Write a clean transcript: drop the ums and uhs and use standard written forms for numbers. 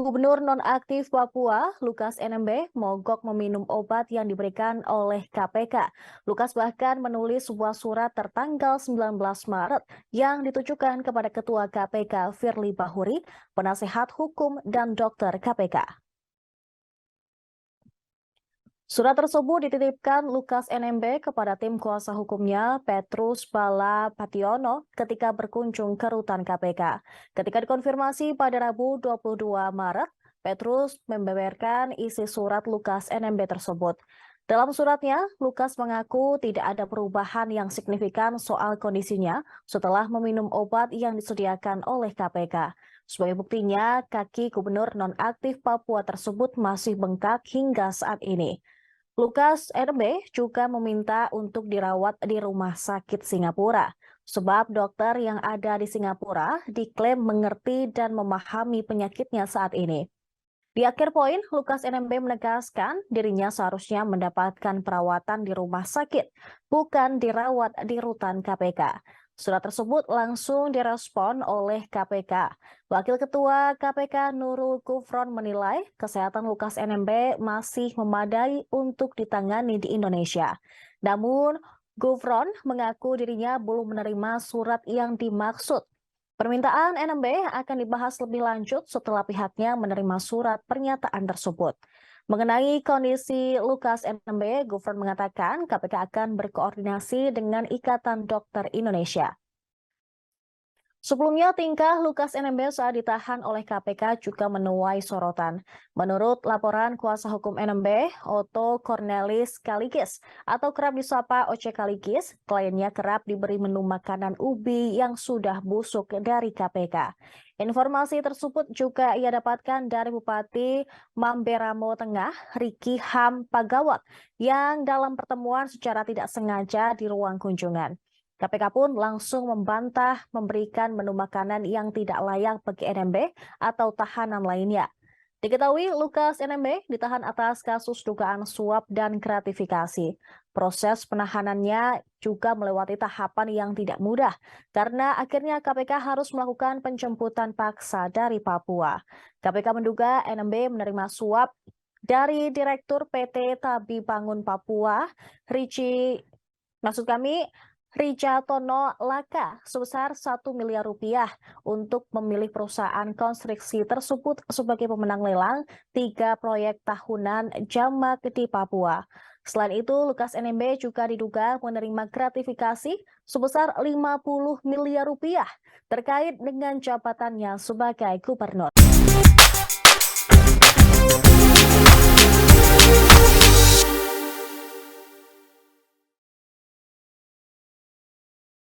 Gubernur nonaktif Papua, Lukas NMB, mogok meminum obat yang diberikan oleh KPK. Lukas bahkan menulis sebuah surat tertanggal 19 Maret yang ditujukan kepada Ketua KPK Firly Bahuri, penasehat hukum dan dokter KPK. Surat tersebut dititipkan Lukas NMB kepada tim kuasa hukumnya Petrus Bala Pationo ketika berkunjung ke rutan KPK. Ketika dikonfirmasi pada Rabu 22 Maret, Petrus membeberkan isi surat Lukas NMB tersebut. Dalam suratnya, Lukas mengaku tidak ada perubahan yang signifikan soal kondisinya setelah meminum obat yang disediakan oleh KPK. Sebagai buktinya, kaki gubernur nonaktif Papua tersebut masih bengkak hingga saat ini. Lukas NMB juga meminta untuk dirawat di rumah sakit Singapura, sebab dokter yang ada di Singapura diklaim mengerti dan memahami penyakitnya saat ini. Di akhir poin, Lukas NMB menegaskan dirinya seharusnya mendapatkan perawatan di rumah sakit, bukan dirawat di rutan KPK. Surat tersebut langsung direspon oleh KPK. Wakil Ketua KPK Nurul Gufron menilai kesehatan Lukas NMB masih memadai untuk ditangani di Indonesia. Namun, Gufron mengaku dirinya belum menerima surat yang dimaksud. Permintaan NMB akan dibahas lebih lanjut setelah pihaknya menerima surat pernyataan tersebut. Mengenai kondisi Lukas NMB, Gufron mengatakan KPK akan berkoordinasi dengan Ikatan Dokter Indonesia. Sebelumnya, tingkah Lukas NMB saat ditahan oleh KPK juga menuai sorotan. Menurut laporan kuasa hukum NMB, Otto Cornelis Kaligis atau kerap disapa Oce Kaligis, kliennya kerap diberi menu makanan ubi yang sudah busuk dari KPK. Informasi tersebut juga ia dapatkan dari Bupati Mamberamo Tengah, Riki Ham Pagawat, yang dalam pertemuan secara tidak sengaja di ruang kunjungan. KPK pun langsung membantah memberikan menu makanan yang tidak layak bagi NMB atau tahanan lainnya. Diketahui Lukas NMB ditahan atas kasus dugaan suap dan gratifikasi. Proses penahanannya juga melewati tahapan yang tidak mudah karena akhirnya KPK harus melakukan penjemputan paksa dari Papua. KPK menduga NMB menerima suap dari Direktur PT Tabi Bangun Papua, Rica Tono Laka sebesar 1 miliar rupiah untuk memilih perusahaan konstruksi tersebut sebagai pemenang lelang 3 proyek tahunan jamak di Papua. Selain itu, Lukas NMB juga diduga menerima gratifikasi sebesar 50 miliar rupiah terkait dengan jabatannya sebagai gubernur.